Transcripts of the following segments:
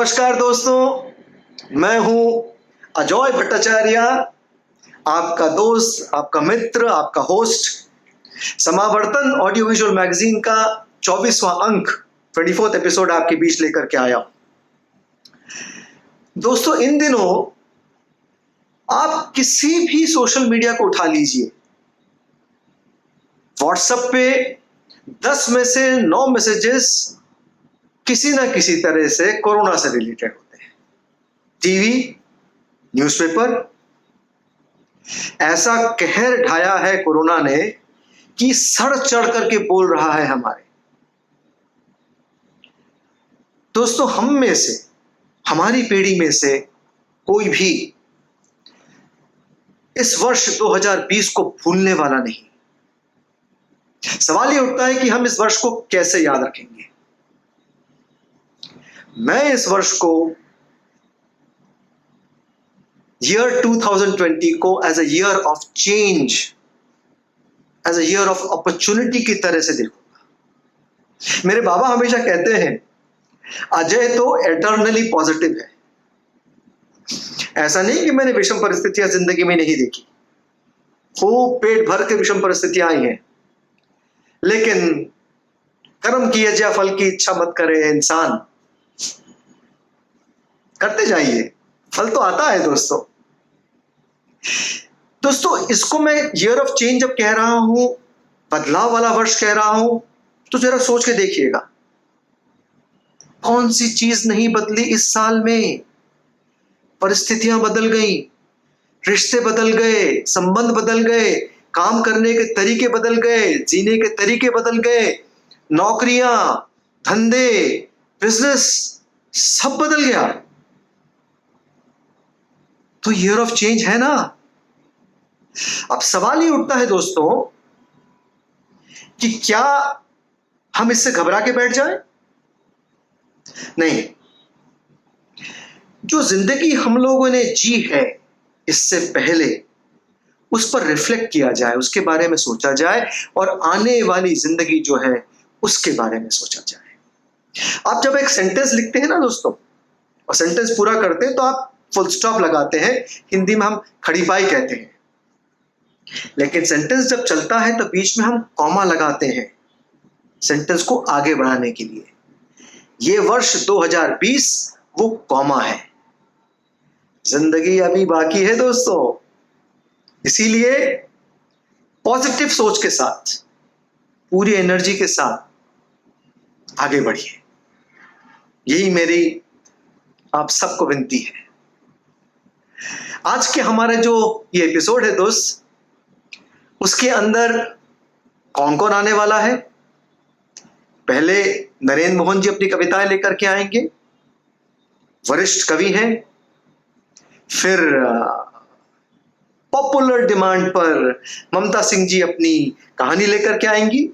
नमस्कार दोस्तों, मैं हूं अजय भट्टाचार्य, आपका दोस्त, आपका मित्र, आपका होस्ट। समावर्तन ऑडियो विजुअल मैगजीन का 24वां अंक 24th एपिसोड आपके बीच लेकर के आया। दोस्तों, इन दिनों आप किसी भी सोशल मीडिया को उठा लीजिए, व्हाट्सएप पे 10 में से 9 मैसेजेस किसी ना किसी तरह से कोरोना से रिलेटेड होते हैं। टीवी, न्यूज़पेपर, ऐसा कहर ढाया है कोरोना ने कि सड़ चढ़ करके बोल रहा है हमारे। दोस्तों, हम में से, हमारी पीढ़ी में से कोई भी इस वर्ष 2020 को भूलने वाला नहीं। सवाल ये उठता है कि हम इस वर्ष को कैसे याद रखेंगे। मैं इस वर्ष को, ईयर 2020 को as a year of change, as a year of opportunity की तरह से देखूंगा। मेरे बाबा हमेशा कहते हैं, अजय तो एटर्नली पॉजिटिव है। ऐसा नहीं कि मैंने विषम परिस्थितियां जिंदगी में नहीं देखी, खूब पेट भर के विषम परिस्थितियां आई हैं, लेकिन कर्म किए जा फल की इच्छा मत करे इंसान। करते जाइए, फल तो आता है दोस्तों। इसको मैं ईयर ऑफ चेंज जब कह रहा हूं, बदलाव वाला वर्ष कह रहा हूं, तो जरा सोच के देखिएगा, कौन सी चीज नहीं बदली इस साल में। परिस्थितियां बदल गई, रिश्ते बदल गए, संबंध बदल गए, काम करने के तरीके बदल गए, जीने के तरीके बदल गए, नौकरियां, धंधे, बिजनेस सब बदल गया। तो ईयर ऑफ चेंज है ना। अब सवाल ये उठता है दोस्तों कि क्या हम इससे घबरा के बैठ जाएं? नहीं। जो जिंदगी हम लोगों ने जी है इससे पहले, उस पर रिफ्लेक्ट किया जाए, उसके बारे में सोचा जाए, और आने वाली जिंदगी जो है उसके बारे में सोचा जाए। आप जब एक सेंटेंस लिखते हैं ना दोस्तों, और सेंटेंस पूरा करते हैं, तो आप फुल स्टॉप लगाते हैं, हिंदी में हम खड़ी पाई कहते हैं। लेकिन सेंटेंस जब चलता है तो बीच में हम कॉमा लगाते हैं सेंटेंस को आगे बढ़ाने के लिए। ये वर्ष 2020 वो कॉमा है। जिंदगी अभी बाकी है दोस्तों, इसीलिए पॉजिटिव सोच के साथ, पूरी एनर्जी के साथ आगे बढ़िए। यही मेरी आप सबको विनती है। आज के हमारा जो ये एपिसोड है दोस्त, उसके अंदर कौन कौन आने वाला है? पहले नरेंद्र मोहन जी अपनी कविताएं लेकर के आएंगे, वरिष्ठ कवि हैं। फिर पॉपुलर डिमांड पर ममता सिंह जी अपनी कहानी लेकर के आएंगी,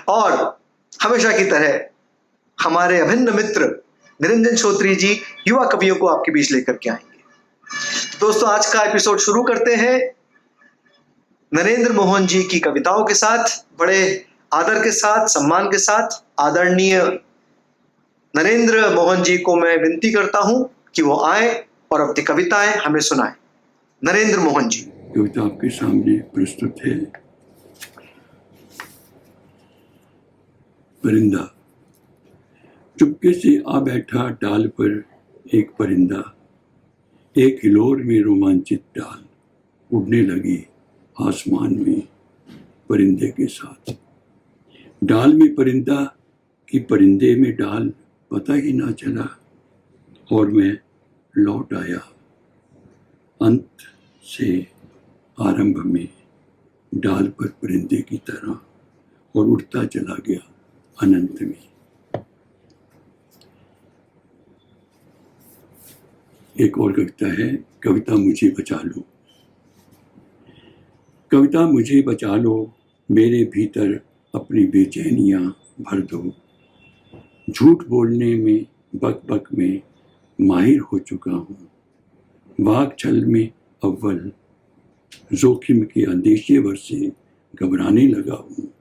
और हमेशा की तरह हमारे अभिन्न मित्र निरंजन श्रोत्री जी युवा कवियों को आपके बीच लेकर के आएंगे। दोस्तों, आज का एपिसोड शुरू करते हैं नरेंद्र मोहन जी की कविताओं के साथ। बड़े आदर के साथ, सम्मान के साथ आदरणीय नरेंद्र मोहन जी को मैं विनती करता हूं कि वो आए और अपनी कविताएं हमें सुनाएं। नरेंद्र मोहन जी। कविता आपके सामने प्रस्तुत है। परिंदा। चुपके से आ बैठा डाल पर एक परिंदा, एक हिलोर में रोमांचित डाल, उड़ने लगी आसमान में परिंदे के साथ। डाल में परिंदा कि परिंदे में डाल, पता ही ना चला, और मैं लौट आया अंत से आरंभ में, डाल पर परिंदे की तरह, और उड़ता चला गया अनंत में। एक और कविता है, कविता मुझे बचा लो। कविता मुझे बचा लो, मेरे भीतर अपनी बेचैनियां भर दो। झूठ बोलने में, बक बक में माहिर हो चुका हूँ, वाक छल में अव्वल, जोखिम के अंदेशे भर से घबराने लगा हूँ।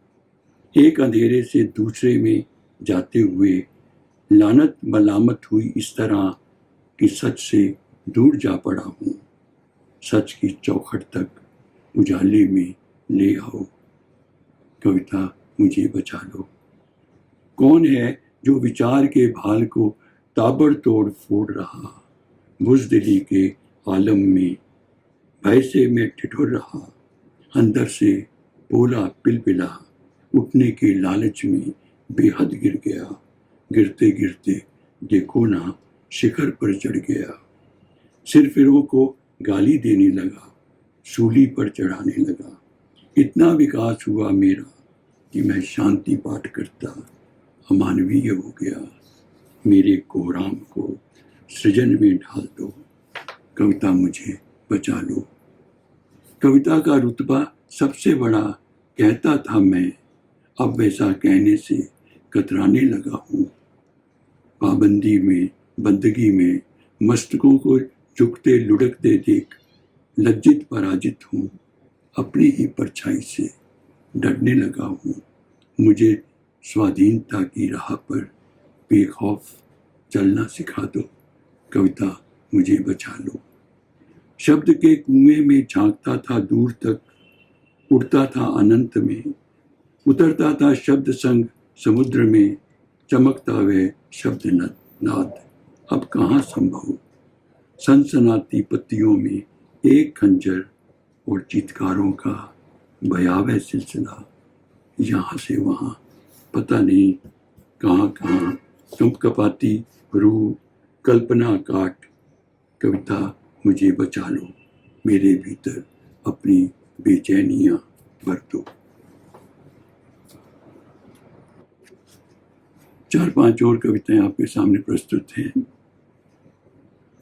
एक अंधेरे से दूसरे में जाते हुए लानत मलामत हुई इस तरह कि सच से दूर जा पड़ा हूँ। सच की चौखट तक उजाले में ले आओ, कविता मुझे बचा लो। कौन है जो विचार के भाल को ताबड़तोड़ फोड़ रहा, बुज़दिली के आलम में भय से मैं ठिठुर रहा, अंदर से बोला पिलपिला, उठने के लालच में बेहद गिर गया, गिरते गिरते देखो ना शिखर पर चढ़ गया। सिरफिरों को गाली देने लगा, सूली पर चढ़ाने लगा। इतना विकास हुआ मेरा कि मैं शांति पाठ करता अमानवीय हो गया। मेरे कोहराम को सृजन में ढाल दो, कविता मुझे बचा लो। कविता का रुतबा सबसे बड़ा कहता था मैं, अब वैसा कहने से कतराने लगा हूँ। पाबंदी में बंदगी में मस्तकों को झुकते लुढ़कते देख लज्जित पराजित हूँ, अपनी ही परछाई से डरने लगा हूँ। मुझे स्वाधीनता की राह पर बेखौफ चलना सिखा दो, कविता मुझे बचा लो। शब्द के कुएं में झांकता था दूर तक, उड़ता था अनंत में, उतरता था शब्द संग समुद्र में, चमकता वह शब्द नाद अब कहाँ संभव। सनसनाती पत्तियों में एक खंजर और चित्कारों का भयावह सिलसिला, यहाँ से वहाँ पता नहीं कहाँ कहाँ कंपकपाती रूह कल्पना काट, कविता मुझे बचा लो, मेरे भीतर अपनी बेचैनियाँ भर दो। 4-5 और कविताएं आपके सामने प्रस्तुत हैं।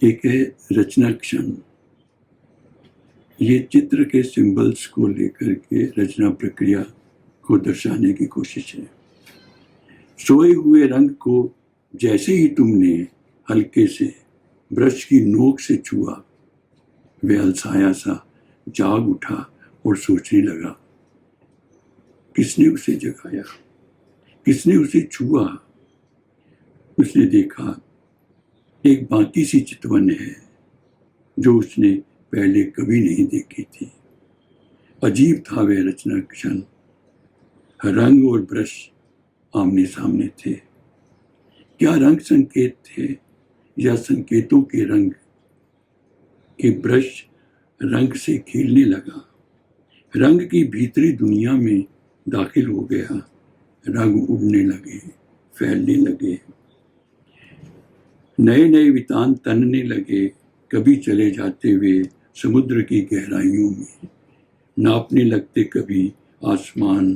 एक है रचना क्षण। ये चित्र के सिंबल्स को लेकर के रचना प्रक्रिया को दर्शाने की कोशिश है। सोए हुए रंग को जैसे ही तुमने हल्के से ब्रश की नोक से छुआ, वह अलसाया सा जाग उठा और सोचने लगा, किसने उसे जगाया, किसने उसे छुआ। उसने देखा एक बाकी सी चितवन है जो उसने पहले कभी नहीं देखी थी। अजीब था वह रचना क्षण, रंग और ब्रश आमने सामने थे। क्या रंग संकेत थे या संकेतों के रंग के ब्रश रंग से खेलने लगा, रंग की भीतरी दुनिया में दाखिल हो गया, रंग उड़ने लगे, फैलने लगे, नए नए वितान तनने लगे, कभी चले जाते हुए समुद्र की गहराइयों में, नापने लगते कभी आसमान,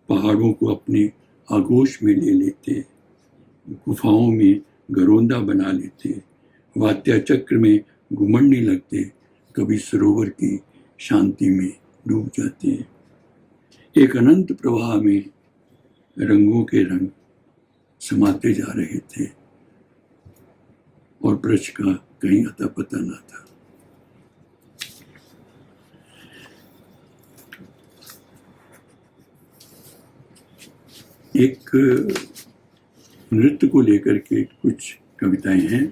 पहाड़ों को अपने आगोश में ले लेते, गुफाओं में घरोंदा बना लेते, वात्या चक्र में घुमड़ने लगते, कभी सरोवर की शांति में डूब जाते। एक अनंत प्रवाह में रंगों के रंग समाते जा रहे थे और ब्रज का कहीं अता पता ना था। एक नृत्य को लेकर के कुछ कविताएं हैं।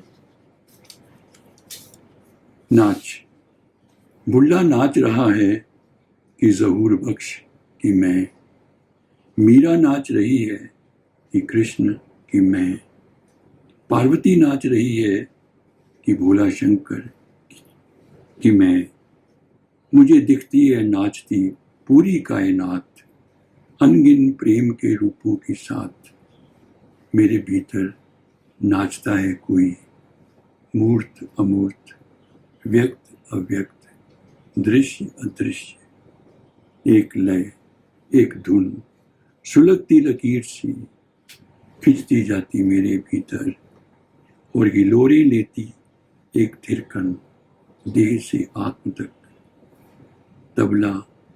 नाच। बुल्ला नाच रहा है कि ज़हूर बख्श कि मैं, मीरा नाच रही है कि कृष्ण कि मैं, पार्वती नाच रही है कि भोला शंकर कि मैं, मुझे दिखती है नाचती पूरी कायनात, अनगिन प्रेम के रूपों के साथ, मेरे भीतर नाचता है कोई, मूर्त अमूर्त, व्यक्त अव्यक्त, दृश्य अदृश्य, एक लय, एक धुन, सुलगती लकीर सी खिंचती जाती मेरे भीतर और हिलोरे लेती एक थिरकन देह से आत्म तक, तबला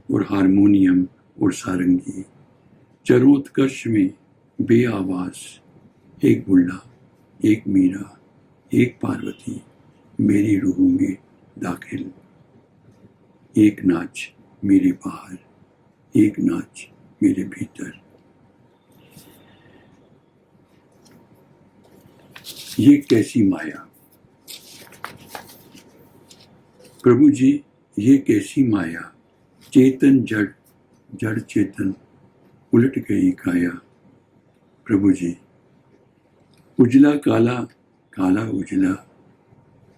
और हारमोनियम और सारंगी, चरोत्कर्ष में बेआवाज, एक बुल्ला, एक मीरा, एक पार्वती मेरी रूह में दाखिल, एक नाच मेरे बाहर, एक नाच मेरे भीतर। ये कैसी माया, प्रभु जी ये कैसी माया, चेतन जड़ जड़ चेतन उलट गई काया। प्रभु जी उजला काला काला उजला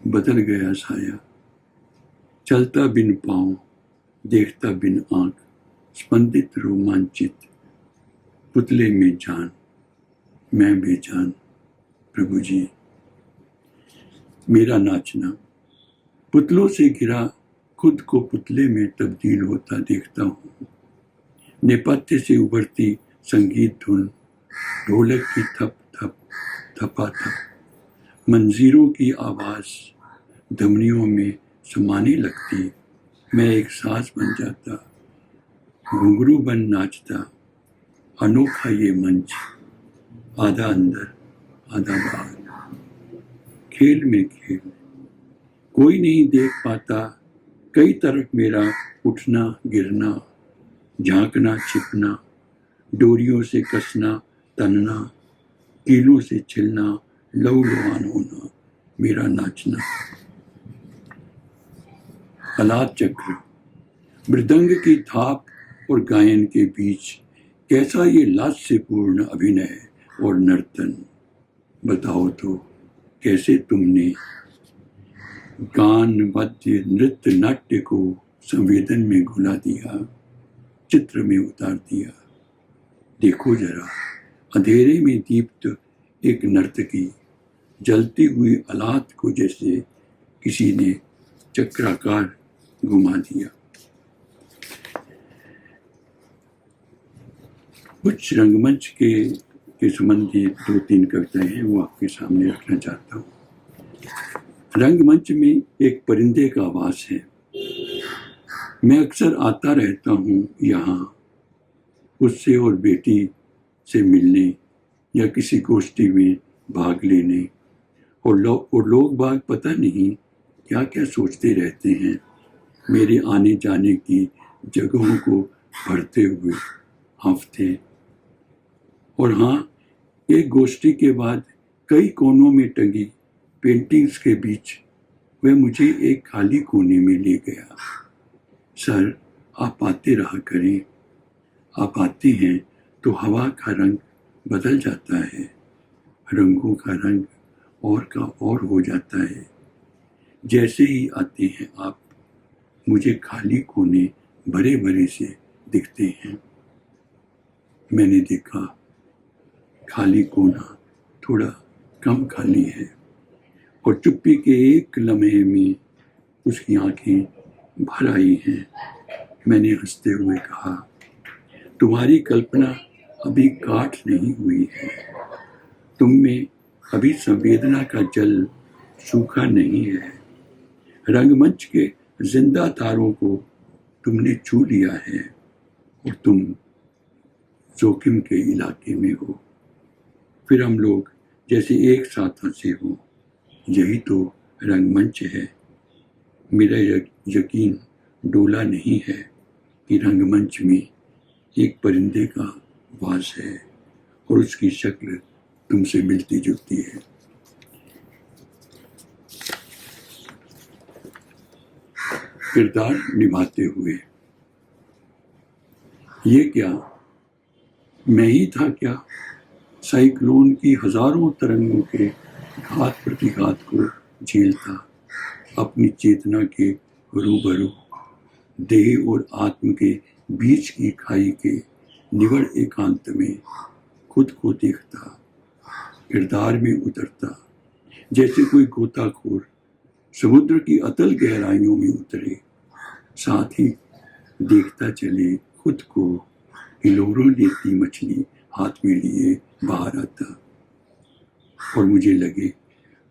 बदल गया साया, चलता बिन पाँव देखता बिन आंख, स्पंदित रोमांचित पुतले में जान मैं बेजान। प्रभु जी मेरा नाचना पुतलों से घिरा, खुद को पुतले में तब्दील होता देखता हूँ। नेपथ्य से उभरती संगीत धुन, ढोलक की थप थप थपा थप, मंजीरों की आवाज धमनियों में समाने लगती। मैं एक साज बन जाता, घुंघरू बन नाचता। अनोखा ये मंच, आधा अंदर आधा बाहर, खेल में खेल, कोई नहीं देख पाता। कई तरफ मेरा उठना गिरना, झांकना छिपना, डोरियों से कसना तनना, कीलों से छिलना, लहूलुहान होना मेरा नाचना। आलात चक्र, मृदंग की थाप और गायन के बीच कैसा ये लास्यपूर्ण अभिनय और नर्तन। बताओ तो कैसे तुमने गान वाद्य नृत्य नाट्य को संवेदन में घुला दिया, चित्र में उतार दिया। देखो जरा अंधेरे में दीप्त एक नर्तकी, जलती हुई आलात को जैसे किसी ने चक्राकार घुमा दिया। कुछ रंगमंच के संबंधी 2-3 कविताएं हैं, वो आपके सामने रखना चाहता हूँ। रंगमंच में एक परिंदे का आवास है। मैं अक्सर आता रहता हूँ यहाँ, उससे और बेटी से मिलने या किसी गोष्ठी में भाग लेने, और लोग बाग पता नहीं क्या क्या सोचते रहते हैं मेरे आने जाने की जगहों को भरते हुए हफ्ते। और हाँ, एक गोष्ठी के बाद कई कोनों में टंगी पेंटिंग्स के बीच वह मुझे एक खाली कोने में ले गया। सर आप आते रहा करें, आप आते हैं तो हवा का रंग बदल जाता है, रंगों का रंग और का और हो जाता है। जैसे ही आते हैं आप, मुझे खाली कोने भरे भरे से दिखते हैं। मैंने देखा खाली कोना थोड़ा कम खाली है, और चुप्पी के एक लम्हे में उसकी आंखें भर आई हैं। मैंने हंसते हुए कहा, तुम्हारी कल्पना अभी काठ नहीं हुई है, तुम में अभी संवेदना का जल सूखा नहीं है। रंगमंच के जिंदा तारों को तुमने छू लिया है, और तुम जोखिम के इलाके में हो। फिर हम लोग जैसे एक साथ हंसे हो, यही तो रंगमंच है। मेरा यकीन डोला नहीं है कि रंगमंच में एक परिंदे का वास है, और उसकी शक्ल तुमसे मिलती जुलती है। किरदार निभाते हुए, ये क्या मैं ही था क्या, साइक्लोन की हजारों तरंगों के घात प्रतिघात को झेलता, अपनी चेतना के रूबरू, देह और आत्म के बीच की खाई के निवड़ एकांत में खुद को देखता, किरदार में उतरता, जैसे कोई गोताखोर समुद्र की अतल गहराइयों में उतरे, साथ ही देखता चले खुद को हिलोरों लेती मछली हाथ में लिए बाहर आता। और मुझे लगे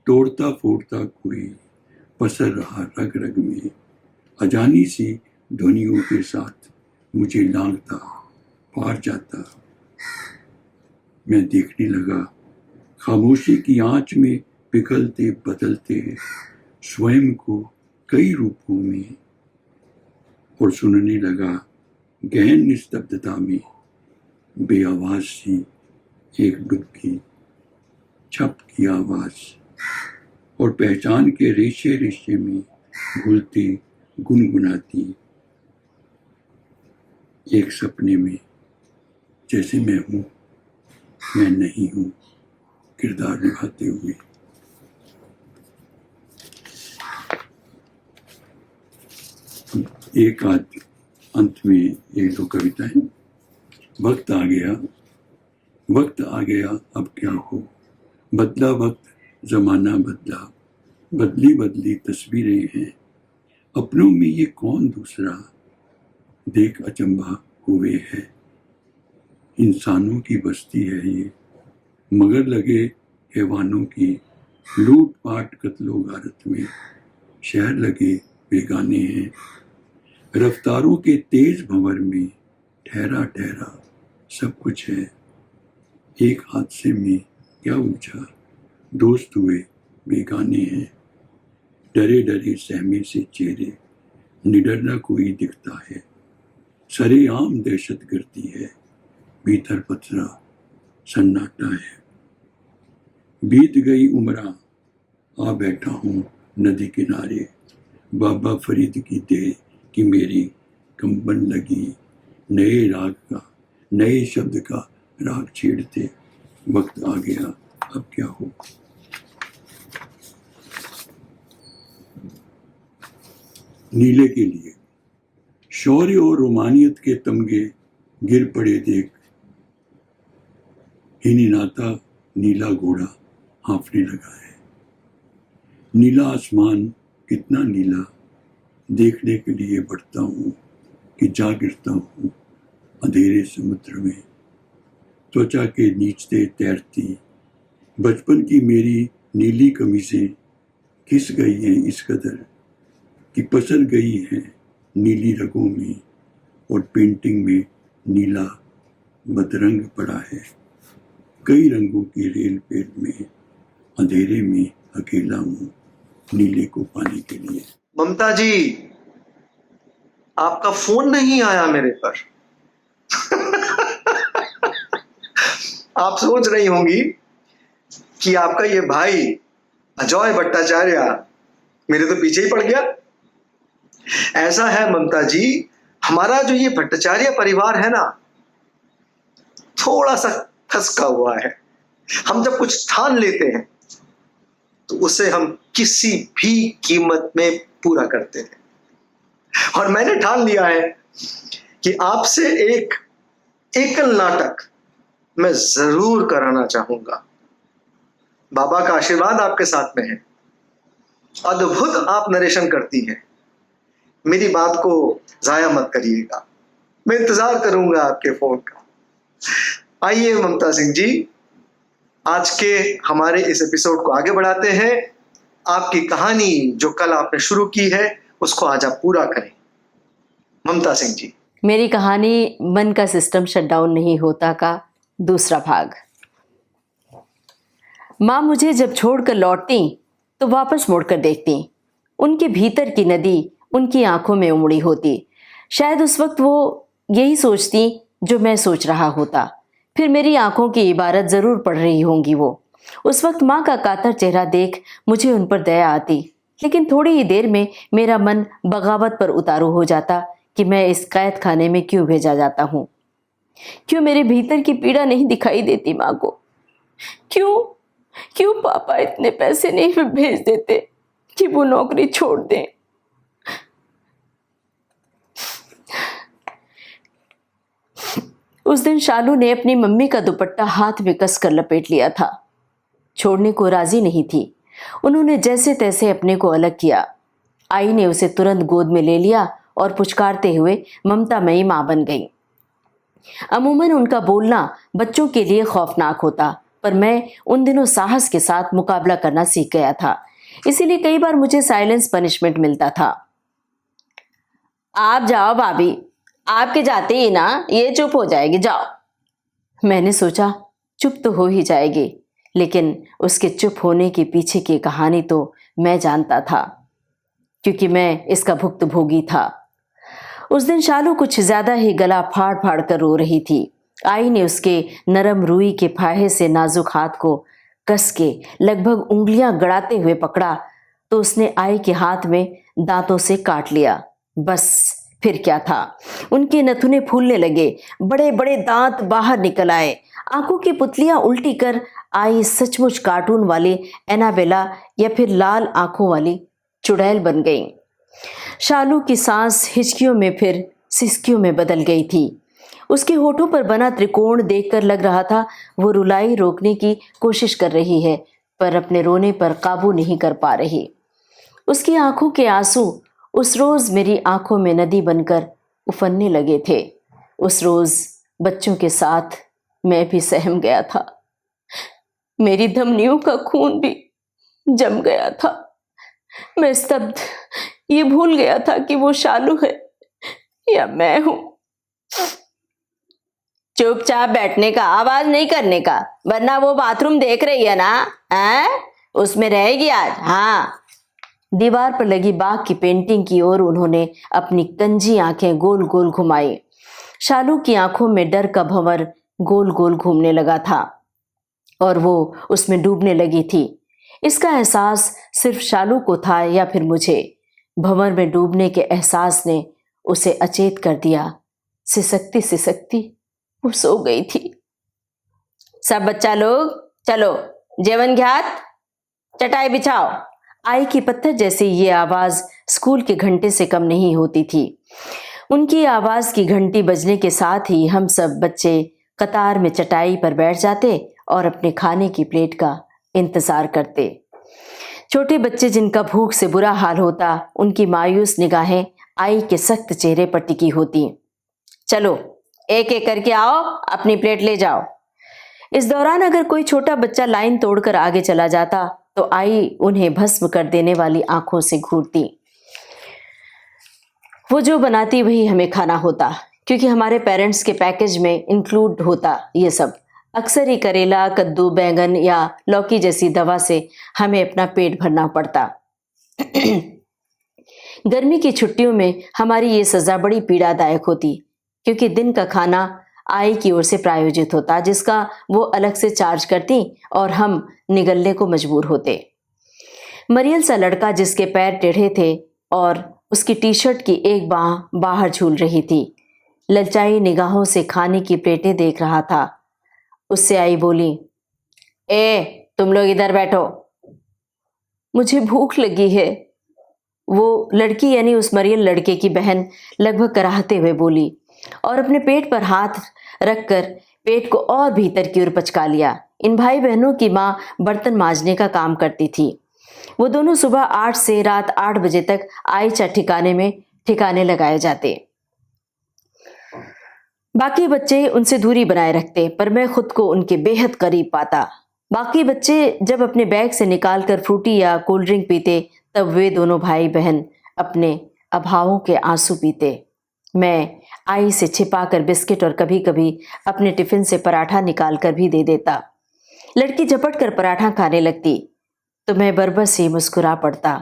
तोड़ता फोड़ता कोई पसर रहा रग रग में, अजानी सी ध्वनियों के साथ मुझे लांघता पार जाता। मैं देखने लगा खामोशी की आंच में पिघलते बदलते स्वयं को कई रूपों में, और सुनने लगा गहन निस्तब्धता में बेआवाज सी एक डुबकी छप की आवाज और पहचान के रेशे रेशे में घुलती गुनगुनाती एक सपने में, जैसे मैं हूँ मैं नहीं हूँ किरदार निभाते हुए। एक आध अंत में एक दो कविताएं। वक्त आ गया अब क्या हो, बदला वक्त जमाना बदला, बदली बदली तस्वीरें हैं, अपनों में ये कौन दूसरा, देख अचंभा हुए है। इंसानों की बस्ती है ये, मगर लगे हैवानों की, लूट पाट कत्लो गारत में, शहर लगे बेगाने हैं। रफ्तारों के तेज भंवर में ठहरा ठहरा सब कुछ है, एक हादसे में क्या उलझा, दोस्त हुए बेगाने हैं। डरे डरे सहमे से चेहरे, निडर न कोई दिखता है, सरेआम दहशत गिरती है, भीतर पथरा सन्नाटा है। बीत गई उम्रा आ बैठा हूँ नदी किनारे, बाबा फरीद की दे कि मेरी कंबन लगी, नए राग का नए शब्द का राग छेड़ते, वक्त आ गया अब क्या हो। नीले के लिए शौर्य और रोमानियत के तमगे गिर पड़े देख, हिनिनाता नीला घोड़ा हाँफने लगा है। नीला आसमान कितना नीला, देखने के लिए बढ़ता हूँ कि जा गिरता हूँ अंधेरे समुद्र में। त्वचा के नीचे तैरती बचपन की मेरी नीली कमीजें खिस गई हैं इस कदर कि पसर गई हैं नीली रगों में, और पेंटिंग में नीला बदरंग पड़ा है। कई रंगों की रेल पेल में अंधेरे में अकेला हूँ नीले को पाने के लिए। ममता जी, आपका फोन नहीं आया मेरे पर। आप सोच रही होंगी कि आपका ये भाई अजय भट्टाचार्य मेरे तो पीछे ही पड़ गया। ऐसा है ममता जी, हमारा जो ये भट्टाचार्य परिवार है ना, थोड़ा सा खसका हुआ है। हम जब कुछ ठान लेते हैं तो उसे हम किसी भी कीमत में पूरा करते हैं। और मैंने ठान लिया है कि आपसे एक एकल नाटक मैं जरूर कराना चाहूंगा। बाबा का आशीर्वाद आपके साथ में है, अद्भुत आप नरेशन करती हैं। मेरी बात को जाया मत करिएगा, मैं इंतजार करूंगा आपके फोन का। आइए ममता सिंह जी, आज के हमारे इस एपिसोड को आगे बढ़ाते हैं। आपकी कहानी जो कल आपने शुरू की है उसको आज आप पूरा करें। ममता सिंह जी। मेरी कहानी मन का सिस्टम शटडाउन नहीं होता का दूसरा भाग। माँ मुझे जब छोड़कर लौटती तो वापस मुड़कर देखती। उनके भीतर की नदी उनकी आंखों में उमड़ी होती। शायद उस वक्त वो यही सोचती जो मैं सोच रहा होता। फिर मेरी आंखों की इबारत जरूर पढ़ रही होंगी वो। उस वक्त माँ का कातर चेहरा देख मुझे उन पर दया आती, लेकिन थोड़ी ही देर में मेरा मन बगावत पर उतारू हो जाता कि मैं इस कैद खाने में क्यों भेजा जाता हूँ। क्यों मेरे भीतर की पीड़ा नहीं दिखाई देती माँ को? क्यों पापा इतने पैसे नहीं भेज देते कि वो नौकरी छोड़ दें? उस दिन शालू ने अपनी मम्मी का दुपट्टा हाथ में कसकर लपेट लिया था। छोड़ने को राजी नहीं थी। उन्होंने जैसे तैसे अपने को अलग किया। आई ने उसे तुरंत गोद में ले लिया और पुचकारते हुए ममतामयी मां बन गई। अमूमन उनका बोलना बच्चों के लिए खौफनाक होता, पर मैं उन दिनों साहस के साथ मुकाबला करना सीख गया था। इसीलिए कई बार मुझे साइलेंस पनिशमेंट मिलता था। आप जाओ भाभी, आपके जाते ही ना ये चुप हो जाएगी, जाओ। मैंने सोचा चुप तो हो ही जाएगी, लेकिन उसके चुप होने के पीछे की कहानी तो मैं जानता था, क्योंकि मैं इसका भुक्तभोगी था। उस दिन शालू कुछ ज्यादा ही गला फाड़ फाड़ कर रो रही थी। आई ने उसके नरम रूई के फाहे से नाजुक हाथ को कस के लगभग उंगलियां गड़ाते हुए पकड़ा तो उसने आई के हाथ में दांतों से काट लिया। बस फिर क्या था, उनके नथुने फूलने लगे, बड़े बड़े दांत बाहर निकल आए, आंखों की पुतलियां उल्टी कर आई सचमुच कार्टून वाली एनाबेला या फिर लाल आंखों वाली चुड़ैल बन गई। शालू की सांस हिचकियों में फिर सिसकियों में बदल गई थी। उसके होठों पर बना त्रिकोण देखकर लग रहा था वो रुलाई रोकने की कोशिश कर रही है, पर अपने रोने पर काबू नहीं कर पा रही। उसकी आंखों के आंसू उस रोज मेरी आंखों में नदी बनकर उफनने लगे थे। उस रोज बच्चों के साथ मैं भी सहम गया था। मेरी धमनियों का खून भी जम गया था। मैं स्तब्ध, ये भूल गया था कि वो शालू है या मैं हूं। चुपचाप बैठने का, आवाज नहीं करने का, वरना वो बाथरूम देख रही है ना, हैं? उसमें रहेगी आज। हाँ। दीवार पर लगी बाघ की पेंटिंग की ओर उन्होंने अपनी कंजी आंखें गोल गोल घुमाई। शालू की आंखों में डर का भंवर गोल गोल घूमने लगा था और वो उसमें डूबने लगी थी। इसका एहसास सिर्फ शालू को था या फिर मुझे? भंवर में डूबने के एहसास ने उसे अचेत कर दिया। सिसकती सिसकती वो सो गई थी। सब बच्चा लोग चलो, जेवन घ्यात, चटाई बिछाओ। आई की पत्थर जैसी ये आवाज स्कूल के घंटे से कम नहीं होती थी। उनकी आवाज की घंटी बजने के साथ ही हम सब बच्चे कतार में चटाई पर बैठ जाते और अपने खाने की प्लेट का इंतजार करते। छोटे बच्चे जिनका भूख से बुरा हाल होता, उनकी मायूस निगाहें आई के सख्त चेहरे पर टिकी होती। चलो एक एक करके आओ, अपनी प्लेट ले जाओ। इस दौरान अगर कोई छोटा बच्चा लाइन तोड़कर आगे चला जाता तो आई उन्हें भस्म कर देने वाली आंखों से घूरती। वो जो बनाती वही हमें खाना होता, क्योंकि हमारे पेरेंट्स के पैकेज में इंक्लूड होता ये सब। अक्सर ही करेला, कद्दू, बैंगन या लौकी जैसी दवा से हमें अपना पेट भरना पड़ता। गर्मी की छुट्टियों में हमारी ये सजा बड़ी पीड़ादायक होती, क्योंकि दिन का खाना आई की ओर से प्रायोजित होता, जिसका वो अलग से चार्ज करती और हम निगलने को मजबूर होते। मरियल सा लड़का जिसके पैर टेढ़े थे और उसकी टी शर्ट की एक बांह बाहर झूल रही थी, ललचाई निगाहों से खाने की प्लेटें देख रहा था। उससे आई बोली, ए तुम लोग इधर बैठो, मुझे भूख लगी है। वो लड़की यानी उस मरियल लड़के की बहन लगभग कराहते हुए बोली और अपने पेट पर हाथ रखकर पेट को और भीतर की ओर पचका लिया। इन भाई बहनों की माँ बर्तन मांजने का काम करती थी। वो दोनों सुबह 8 से रात 8 बजे तक आइचा ठिकाने में ठिकाने लगाए जाते। बाकी बच्चे उनसे दूरी बनाए रखते, पर मैं खुद को उनके बेहद करीब पाता। बाकी बच्चे जब अपने बैग से निकालकर फ्रूटी या कोल्ड ड्रिंक पीते, तब वे दोनों भाई बहन अपने अभावों के आंसू पीते। मैं आई से छिपाकर बिस्किट और कभी कभी अपने टिफिन से पराठा निकालकर भी दे देता। लड़की झपट कर पराठा खाने लगती तो मैं बरबस ही मुस्कुरा पड़ता।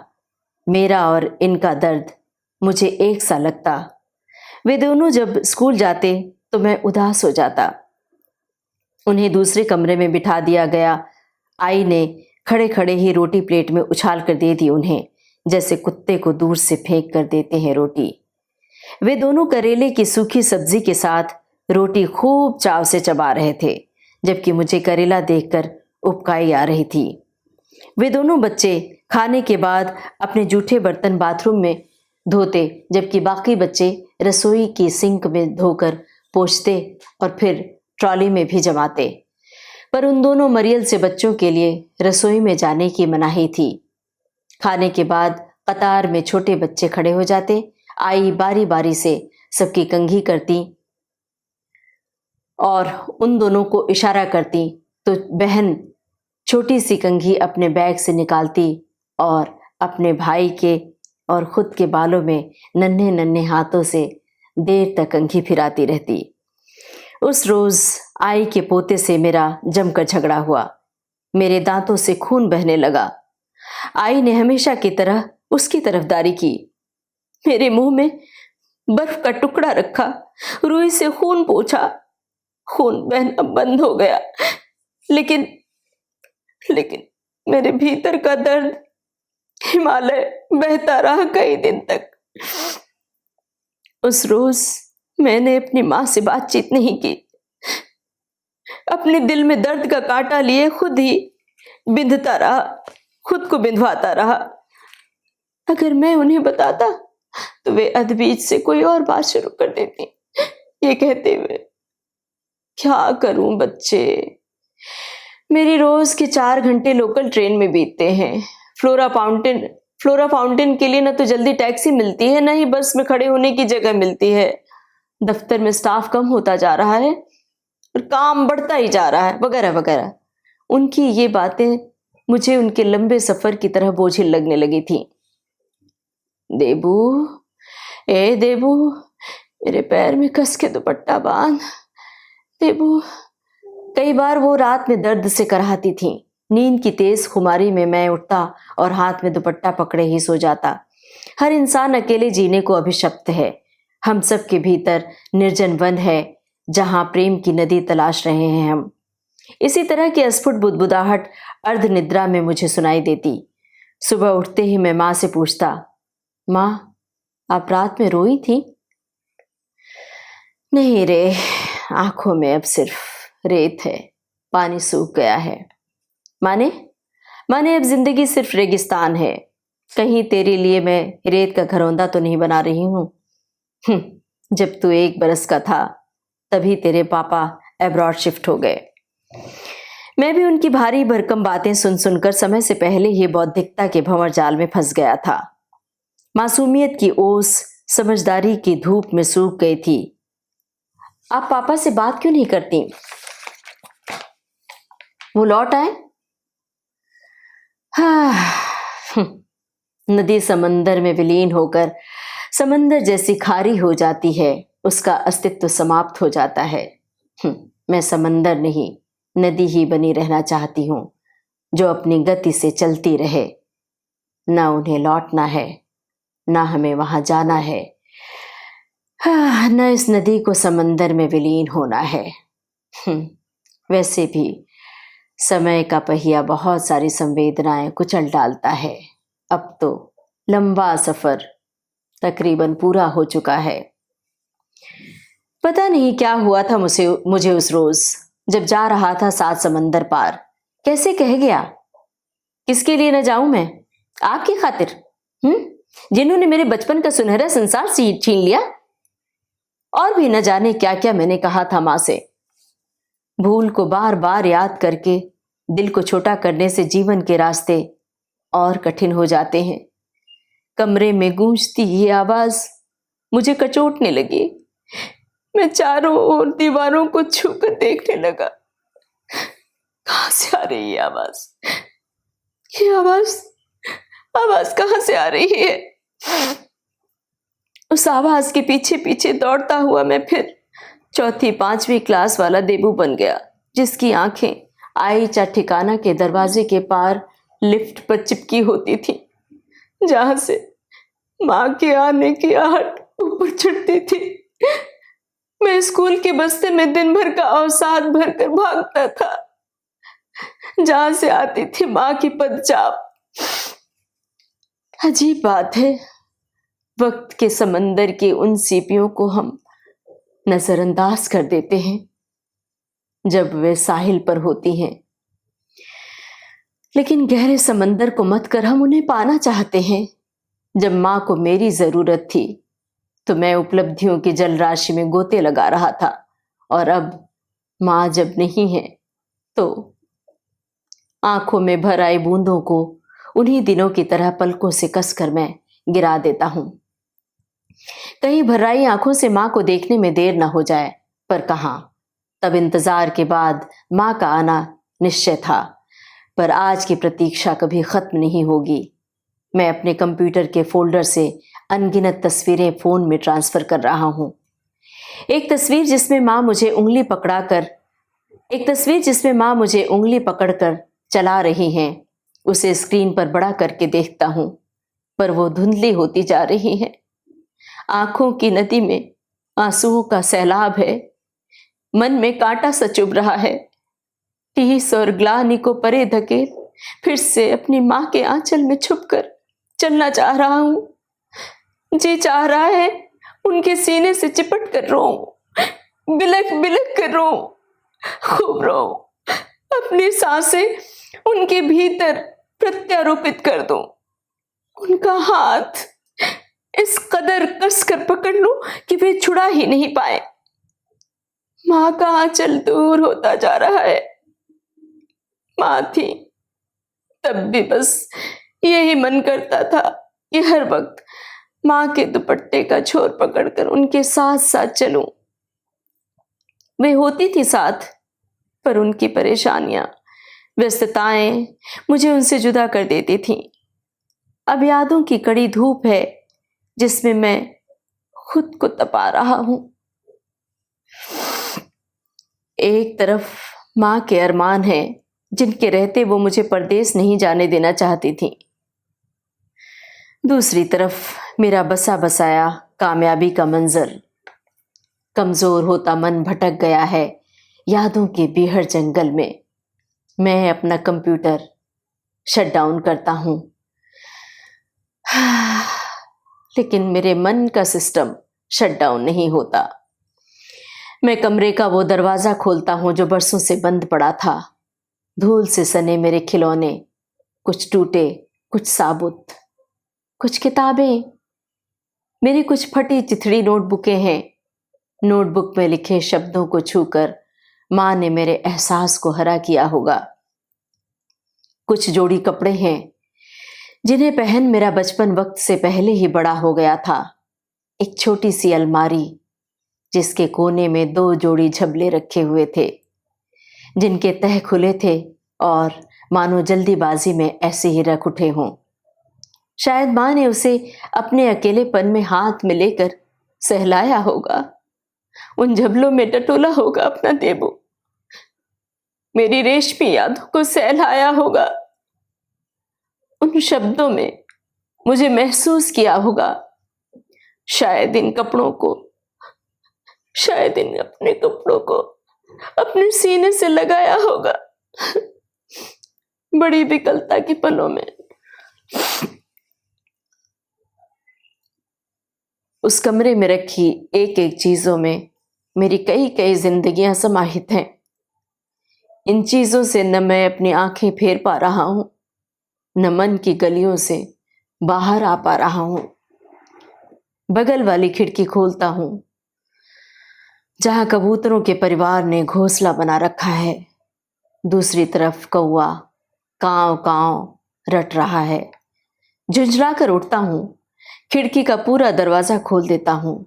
मेरा और इनका दर्द मुझे एक सा लगता। वे दोनों जब स्कूल जाते तो मैं उदास हो जाता। उन्हें दूसरे कमरे में बिठा दिया गया। आई ने खड़े खड़े ही रोटी प्लेट में उछाल कर दे दी उन्हें, जैसे कुत्ते को दूर से फेंक कर देते हैं रोटी। वे दोनों करेले की सूखी सब्जी के साथ रोटी खूब चाव से चबा रहे थे, जबकि मुझे करेला देखकर उबकाई आ रही थी। वे दोनों बच्चे खाने के बाद अपने जूठे बर्तन बाथरूम में धोते, जबकि बाकी बच्चे रसोई की सिंक में धोकर पोंछते और फिर ट्रॉली में भी जमाते। पर उन दोनों मरियल से बच्चों के लिए रसोई में जाने की मनाही थी। खाने के बाद कतार में छोटे बच्चे खड़े हो जाते। आई बारी बारी से सबकी कंघी करती और उन दोनों को इशारा करती तो बहन छोटी सी कंघी अपने बैग से निकालती और अपने भाई के और खुद के बालों में नन्हे नन्हे हाथों से देर तक कंघी फिराती रहती। उस रोज आई के पोते से मेरा जमकर झगड़ा हुआ। मेरे दांतों से खून बहने लगा। आई ने हमेशा की तरह उसकी तरफदारी की। मेरे मुंह में बर्फ का टुकड़ा रखा, रुई से खून पोंछा। खून बहना बंद हो गया, लेकिन लेकिन मेरे भीतर का दर्द हिमालय बहता रहा कई दिन तक। उस रोज मैंने अपनी माँ से बातचीत नहीं की, अपने दिल में दर्द का कांटा लिए खुद ही बिंधता रहा, खुद को बिंधवाता रहा। अगर मैं उन्हें बताता तो वे अधबीच से कोई और बात शुरू कर देती, ये कहते हुए, क्या करूं बच्चे, मेरी रोज के 4 घंटे लोकल ट्रेन में बीतते हैं। फ्लोरा फाउंटेन के लिए न तो जल्दी टैक्सी मिलती है, न ही बस में खड़े होने की जगह मिलती है। दफ्तर में स्टाफ कम होता जा रहा है और काम बढ़ता ही जा रहा है, वगैरह वगैरह। उनकी ये बातें मुझे उनके लंबे सफर की तरह बोझिल लगने लगी थी। देबू, ए देबू, मेरे पैर में कस के दुपट्टा बांध। देबू, कई बार वो रात में दर्द से कराहती थी। नींद की तेज खुमारी में मैं उठता और हाथ में दुपट्टा पकड़े ही सो जाता। हर इंसान अकेले जीने को अभिशप्त है। हम सब के भीतर निर्जन वन है जहां प्रेम की नदी तलाश रहे हैं हम। इसी तरह की अस्फुट बुदबुदाहट अर्ध निद्रा में मुझे सुनाई देती। सुबह उठते ही मैं माँ से पूछता, माँ, आप रात में रोई थी? नहीं रे, आंखों में अब सिर्फ रेत है, पानी सूख गया है। माने अब जिंदगी सिर्फ रेगिस्तान है। कहीं तेरे लिए मैं रेत का घरौंदा तो नहीं बना रही हूं। जब तू 1 बरस का था तभी तेरे पापा अब्रॉड शिफ्ट हो गए। मैं भी उनकी भारी भरकम बातें सुन सुनकर समय से पहले ही बौद्धिकता के भंवर जाल में फंस गया था। मासूमियत की ओस समझदारी की धूप में सूख गई थी। आप पापा से बात क्यों नहीं करती? वो लौट आए? नदी समंदर में विलीन होकर समंदर जैसी खारी हो जाती है, उसका अस्तित्व समाप्त हो जाता है। मैं समंदर नहीं, नदी ही बनी रहना चाहती हूं, जो अपनी गति से चलती रहे। ना उन्हें लौटना है, ना हमें वहां जाना है, न इस नदी को समंदर में विलीन होना है। वैसे भी समय का पहिया बहुत सारी संवेदनाएं कुचल डालता है। अब तो लंबा सफर तकरीबन पूरा हो चुका है। पता नहीं क्या हुआ था मुझे उस रोज, जब जा रहा था 7 समंदर पार। कैसे कह गया? किसके लिए न जाऊं मैं? आपकी खातिर, जिन्होंने मेरे बचपन का सुनहरा संसार छीन लिया। और भी न जाने क्या क्या मैंने कहा था मां से। भूल को बार बार याद करके दिल को छोटा करने से जीवन के रास्ते और कठिन हो जाते हैं। कमरे में गूंजती ये आवाज मुझे कचोटने लगी। मैं चारों ओर दीवारों को छूकर देखने लगा। कहां से आ रही है आवाज? ये आवाज कहां से आ रही है? उस आवाज के पीछे पीछे दौड़ता हुआ मैं फिर 4वीं 5वीं क्लास वाला देबू बन गया, जिसकी आंखें आईचा ठिकाना के दरवाजे के पार लिफ्ट पर चिपकी होती थी, जहां से मां के आने की आहट ऊपर चढ़ती थी। मैं स्कूल के बस्ते में दिन भर का अवसाद भरकर भागता था, जहां से आती थी मां की पदचाप। अजीब बात है, वक्त के समंदर के उन सीपियों को हम नजरअंदाज कर देते हैं जब वे साहिल पर होती हैं, लेकिन गहरे समंदर को मत कर हम उन्हें पाना चाहते हैं। जब मां को मेरी जरूरत थी तो मैं उपलब्धियों की जलराशि में गोते लगा रहा था, और अब मां जब नहीं है तो आंखों में भर आई बूंदों को उन्हीं दिनों की तरह पलकों से कसकर मैं गिरा देता हूं। कहीं भर्राई आंखों से मां को देखने में देर न हो जाए, पर कहां। तब इंतजार के बाद मां का आना निश्चय था, पर आज की प्रतीक्षा कभी खत्म नहीं होगी। मैं अपने कंप्यूटर के फोल्डर से अनगिनत तस्वीरें फोन में ट्रांसफर कर रहा हूं। एक तस्वीर जिसमें मां मुझे उंगली पकड़कर चला रही हैं, उसे स्क्रीन पर बड़ा करके देखता हूं, पर वो धुंधली होती जा रही है। आंखों की नदी में आंसुओं का सैलाब है, मन में कांटा सा चुभ रहा है। टीस और ग्लानि को परे धकेल फिर से अपनी माँ के आंचल में छुपकर चलना चाह रहा हूं। जी चाह रहा है उनके सीने से चिपट कर रोऊं, बिलख बिलख कर रोऊं, खूब रोऊं, अपनी सांसें उनके भीतर प्रत्यारोपित कर दूं, उनका हाथ इस कदर कसकर पकड़ लूं कि वे छुड़ा ही नहीं पाए। माँ का आंचल दूर होता जा रहा है। माँ थी तब भी बस यही मन करता था कि हर वक्त माँ के दुपट्टे का छोर पकड़कर उनके साथ साथ चलूं। वे होती थी साथ, पर उनकी परेशानियां, व्यस्तताएं मुझे उनसे जुदा कर देती थीं। अब यादों की कड़ी धूप है जिसमें मैं खुद को तपा रहा हूं। एक तरफ माँ के अरमान हैं जिनके रहते वो मुझे परदेस नहीं जाने देना चाहती थी, दूसरी तरफ मेरा बसा बसाया कामयाबी का मंजर। कमजोर होता मन भटक गया है यादों के बीहड़ जंगल में। मैं अपना कंप्यूटर शट डाउन करता हूं, लेकिन मेरे मन का सिस्टम शट डाउन नहीं होता। मैं कमरे का वो दरवाजा खोलता हूं जो बरसों से बंद पड़ा था। धूल से सने मेरे खिलौने, कुछ टूटे, कुछ साबुत, कुछ किताबें, मेरी कुछ फटी चिथड़ी नोटबुकें हैं। नोटबुक में लिखे शब्दों को छूकर माँ ने मेरे एहसास को हरा किया होगा। कुछ जोड़ी कपड़े हैं जिन्हें पहन मेरा बचपन वक्त से पहले ही बड़ा हो गया था। एक छोटी सी अलमारी जिसके कोने में 2 जोड़ी झबले रखे हुए थे, जिनके तह खुले थे और मानो जल्दीबाजी में ऐसे ही रख उठे हों। शायद माँ ने उसे अपने अकेलेपन में हाथ में लेकर सहलाया होगा, उन झबलों में टटोला होगा अपना देबू, मेरी रेशमी यादों को सहलाया होगा। उन शब्दों में मुझे महसूस किया होगा। शायद इन कपड़ों को, शायद इन अपने कपड़ों को अपने सीने से लगाया होगा बड़ी विकलता के पलों में। उस कमरे में रखी एक एक चीजों में मेरी कई कई जिंदगियां समाहित हैं। इन चीजों से न मैं अपनी आंखें फेर पा रहा हूं, न मन की गलियों से बाहर आ पा रहा हूं। बगल वाली खिड़की खोलता हूं जहां कबूतरों के परिवार ने घोंसला बना रखा है। दूसरी तरफ कौवा कांव कांव रट रहा है। झुंझला कर उठता हूं, खिड़की का पूरा दरवाजा खोल देता हूं।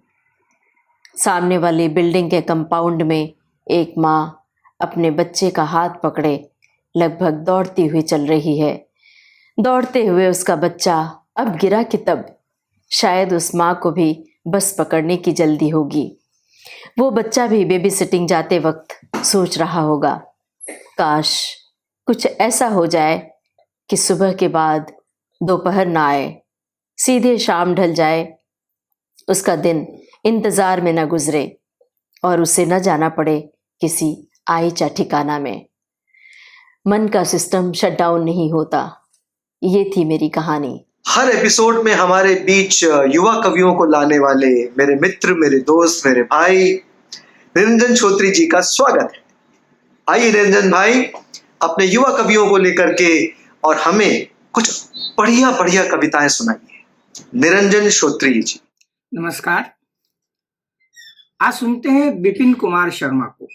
सामने वाली बिल्डिंग के कंपाउंड में एक माँ अपने बच्चे का हाथ पकड़े लगभग दौड़ती हुई चल रही है। दौड़ते हुए उसका बच्चा अब गिरा कि तब शायद उस माँ को भी बस पकड़ने की जल्दी होगी। वो बच्चा भी बेबी सिटिंग जाते वक्त सोच रहा होगा, काश कुछ ऐसा हो जाए कि सुबह के बाद दोपहर ना आए, सीधे शाम ढल जाए, उसका दिन इंतजार में न गुजरे और उसे न जाना पड़े किसी आईचा ठिकाना में। मन का सिस्टम शट डाउन नहीं होता। ये थी मेरी कहानी। हर एपिसोड में हमारे बीच युवा कवियों को लाने वाले मेरे मित्र, मेरे दोस्त, मेरे भाई निरंजन श्रोत्री जी का स्वागत है। आइए निरंजन भाई अपने युवा कवियों को लेकर के और हमें कुछ बढ़िया बढ़िया कविताएं सुनाइए। निरंजन श्रोत्री जी। नमस्कार। आज सुनते हैं विपिन कुमार शर्मा को।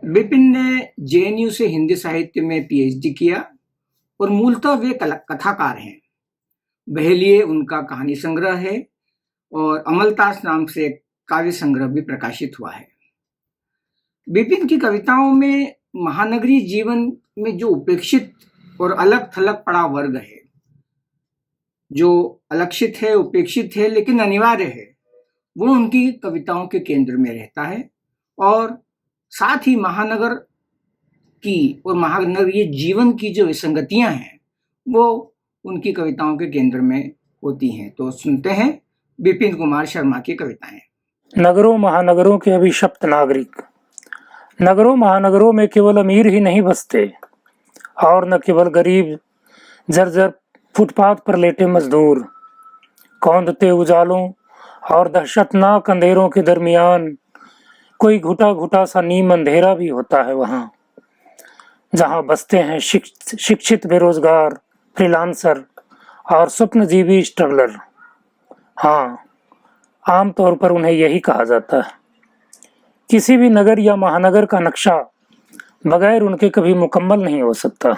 विपिन ने जेएनयू से हिंदी साहित्य में पीएचडी किया और मूलतः वे कथाकार हैं। बहेलिए उनका कहानी संग्रह है और अमलतास नाम से एक काव्य संग्रह भी प्रकाशित हुआ है। विपिन की कविताओं में महानगरीय जीवन में जो उपेक्षित और अलग थलग पड़ा वर्ग है, जो अलक्षित है, उपेक्षित है, लेकिन अनिवार्य है, वो उनकी कविताओं के केंद्र में रहता है। और साथ ही महानगर की और महानगरीय जीवन की जो विसंगतियां हैं वो उनकी कविताओं के केंद्र में होती हैं। तो सुनते हैं विपिन कुमार शर्मा की कविताएं। नगरों महानगरों के अभिशप्त नागरिक, नगरों महानगरों में केवल अमीर ही नहीं बसते और न केवल गरीब, जर्जर फुटपाथ पर लेटे मजदूर। कौंधते उजालों और दहशतनाक अंधेरों के दरमियान कोई घुटा घुटा सा नीम अंधेरा भी होता है वहाँ, जहाँ बसते हैं शिक्षित बेरोजगार, फ्रीलांसर और स्वप्नजीवी स्ट्रगलर। हाँ, आमतौर पर उन्हें यही कहा जाता है। किसी भी नगर या महानगर का नक्शा बगैर उनके कभी मुकम्मल नहीं हो सकता।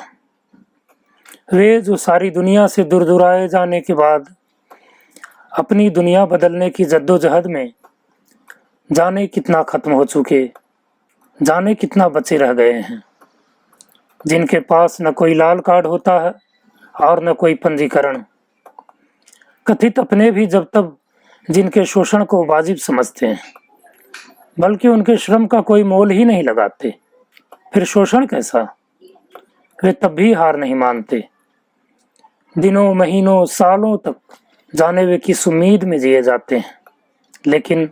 वे जो सारी दुनिया से दूर दुराए जाने के बाद अपनी दुनिया बदलने की जद्दोजहद में जाने कितना खत्म हो चुके, जाने कितना बचे रह गए हैं, जिनके पास न कोई लाल कार्ड होता है और न कोई पंजीकरण। कथित अपने भी जब तब जिनके शोषण को वाजिब समझते हैं, बल्कि उनके श्रम का कोई मोल ही नहीं लगाते। फिर शोषण कैसा? वे तब भी हार नहीं मानते। दिनों, महीनों, सालों तक जाने वे किस उम्मीद में जिए जाते हैं, लेकिन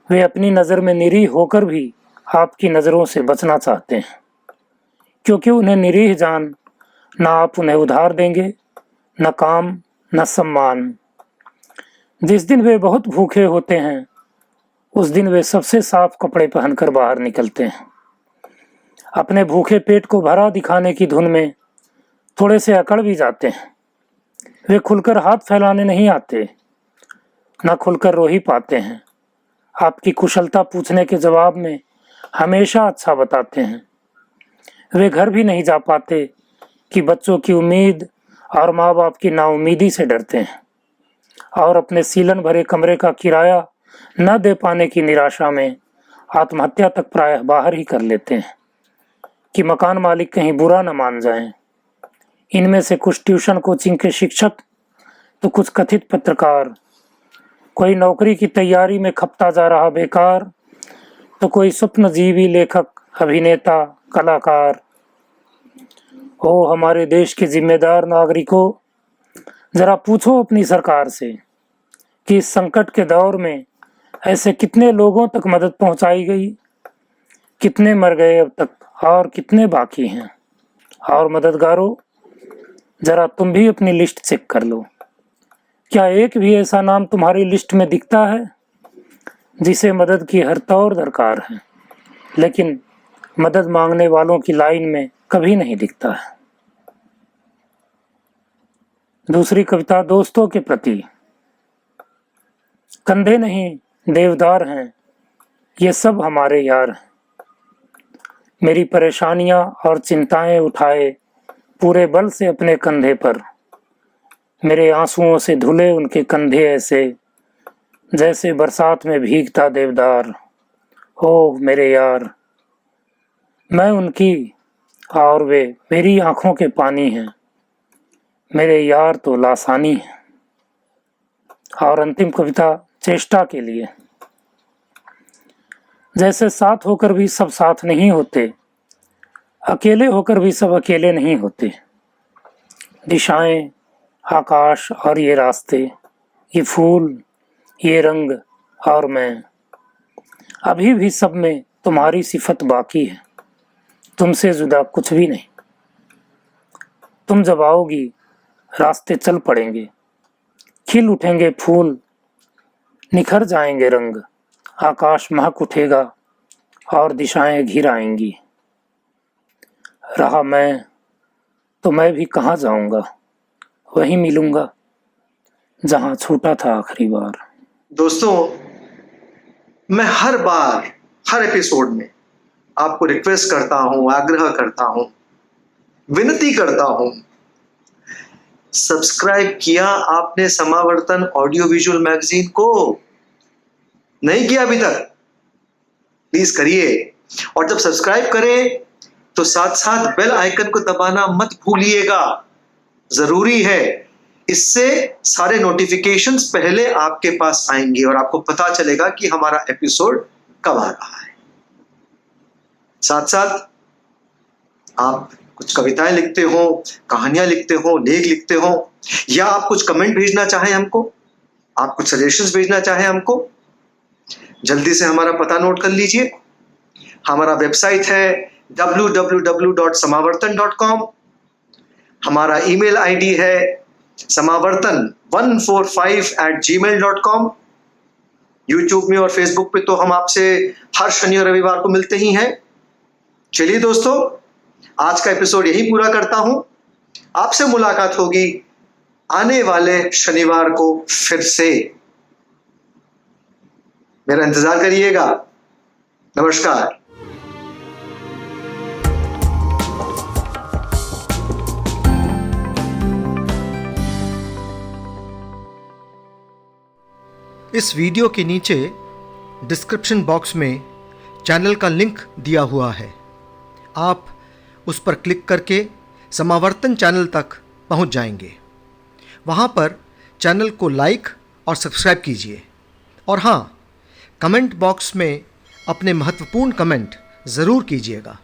वे अपनी नज़र में निरीह होकर भी आपकी नज़रों से बचना चाहते हैं, क्योंकि उन्हें निरीह जान ना आप उन्हें उधार देंगे, न काम, न सम्मान। जिस दिन वे बहुत भूखे होते हैं, उस दिन वे सबसे साफ कपड़े पहनकर बाहर निकलते हैं। अपने भूखे पेट को भरा दिखाने की धुन में थोड़े से अकड़ भी जाते हैं। वे खुलकर हाथ फैलाने नहीं आते, न खुलकर रो ही पाते हैं। आपकी कुशलता पूछने के जवाब में हमेशा अच्छा बताते हैं। वे घर भी नहीं जा पाते कि बच्चों की उम्मीद और माँ बाप की नाउमीदी से डरते हैं, और अपने सीलन भरे कमरे का किराया न दे पाने की निराशा में आत्महत्या तक प्रायः बाहर ही कर लेते हैं कि मकान मालिक कहीं बुरा न मान जाएं। इनमें से कुछ ट्यूशन कोचिंग के शिक्षक, तो कुछ कथित पत्रकार, कोई नौकरी की तैयारी में खपता जा रहा बेकार, तो कोई स्वप्नजीवी लेखक, अभिनेता, कलाकार। ओ हमारे देश के जिम्मेदार नागरिकों, जरा पूछो अपनी सरकार से कि इस संकट के दौर में ऐसे कितने लोगों तक मदद पहुंचाई गई, कितने मर गए अब तक और कितने बाकी हैं। और मददगारों, जरा तुम भी अपनी लिस्ट चेक कर लो। क्या एक भी ऐसा नाम तुम्हारी लिस्ट में दिखता है जिसे मदद की हर तौर दरकार है, लेकिन मदद मांगने वालों की लाइन में कभी नहीं दिखता है? दूसरी कविता दोस्तों के प्रति। कंधे नहीं देवदार हैं, ये सब हमारे यार हैं। मेरी परेशानियां और चिंताएं उठाए पूरे बल से अपने कंधे पर। मेरे आंसुओं से धुले उनके कंधे ऐसे, जैसे बरसात में भीगता देवदार। ओह मेरे यार, मैं उनकी और वे मेरी आंखों के पानी हैं। मेरे यार तो लासानी हैं। और अंतिम कविता चेष्टा के लिए। जैसे साथ होकर भी सब साथ नहीं होते, अकेले होकर भी सब अकेले नहीं होते। दिशाएं, आकाश और ये रास्ते, ये फूल, ये रंग और मैं, अभी भी सब में तुम्हारी सिफत बाकी है। तुमसे जुदा कुछ भी नहीं। तुम जब आओगी रास्ते चल पड़ेंगे, खिल उठेंगे फूल, निखर जाएंगे रंग, आकाश महक उठेगा और दिशाएं घिर आएंगी। रहा मैं तो मैं भी कहाँ जाऊंगा, वहीं मिलूंगा जहां छूटा था आखिरी बार। दोस्तों, मैं हर बार, हर एपिसोड में आपको रिक्वेस्ट करता हूं, आग्रह करता हूं, विनती करता हूं, सब्सक्राइब किया आपने समावर्तन ऑडियो विजुअल मैगजीन को? नहीं किया अभी तक? प्लीज करिए। और जब सब्सक्राइब करें तो साथ साथ बेल आइकन को दबाना मत भूलिएगा, जरूरी है। इससे सारे नोटिफिकेशंस पहले आपके पास आएंगे और आपको पता चलेगा कि हमारा एपिसोड कब आ रहा है। साथ साथ आप कुछ कविताएं लिखते हो, कहानियां लिखते हो, लेख लिखते हो, या आप कुछ कमेंट भेजना चाहें हमको, आप कुछ सजेशंस भेजना चाहें हमको, जल्दी से हमारा पता नोट कर लीजिए। हमारा वेबसाइट है www.samavartan.com। हमारा ईमेल आईडी है samavartan145@gmail.com। यूट्यूब में और फेसबुक पे तो हम आपसे हर शनि और रविवार को मिलते ही हैं। चलिए दोस्तों, आज का एपिसोड यही पूरा करता हूं। आपसे मुलाकात होगी आने वाले शनिवार को फिर से। मेरा इंतजार करिएगा। नमस्कार। इस वीडियो के नीचे डिस्क्रिप्शन बॉक्स में चैनल का लिंक दिया हुआ है। आप उस पर क्लिक करके समावर्तन चैनल तक पहुंच जाएंगे। वहां पर चैनल को लाइक और सब्सक्राइब कीजिए। और हाँ, कमेंट बॉक्स में अपने महत्वपूर्ण कमेंट ज़रूर कीजिएगा।